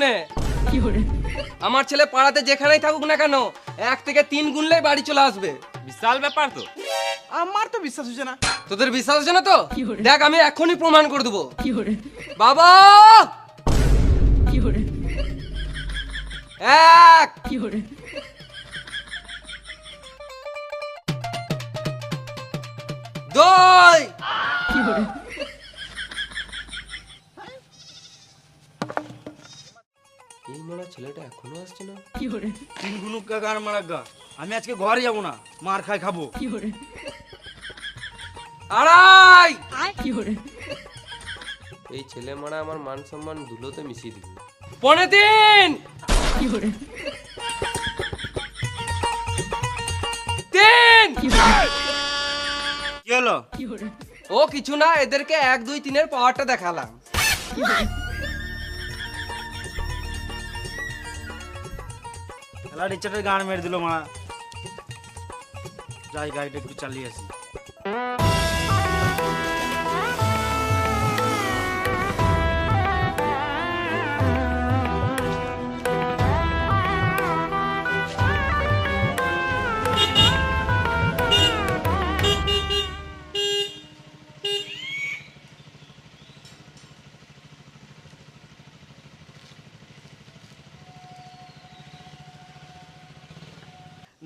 শুনে আমার ছেলে পাড়াতে যেখানেই থাকুক না কেন 1 থেকে 3 গুনলেই বাড়ি চলে আসবে। বিশাল ব্যাপার তো। আমার তো বিশ্বাস হচ্ছে না। তোদের বিশ্বাস হচ্ছে না তো দেখ আমি এখনই প্রমাণ করে দেবো। বাবা 1 2 এই মারা ছেলেটা এখনো আসছে না। তিন গুনুকা গান মারাগা, আমি আজকে ঘরে যাবো না, মার খাই খাবো। 2.5 এই ছেলে মারা আমার মান সম্মান ধুলোতে মিশিয়ে দিবে। 3.25 3 কি হলো? ও কিছু না, এদেরকে 1 2 3 এর পাওয়ারটা দেখালাম। খেলা রিচার্জের গান মেরে দিল মারা। যাই গাড়িটা একটু চালিয়ে আসি।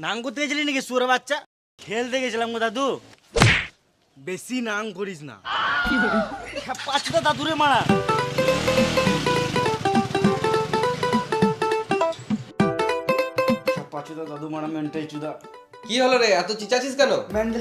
নাং করতে গেছিলি নাকি সুরে বাচ্চা? খেলতে গেছিলাম গো দাদু। বেশি নাং করিস না। পাঁচটা দাদুরে মারা। পাঁচটা দাদু মারা মেন্টাই চুদা। কি হলো রে, এত চিচাছিস কেন? মেন্টাল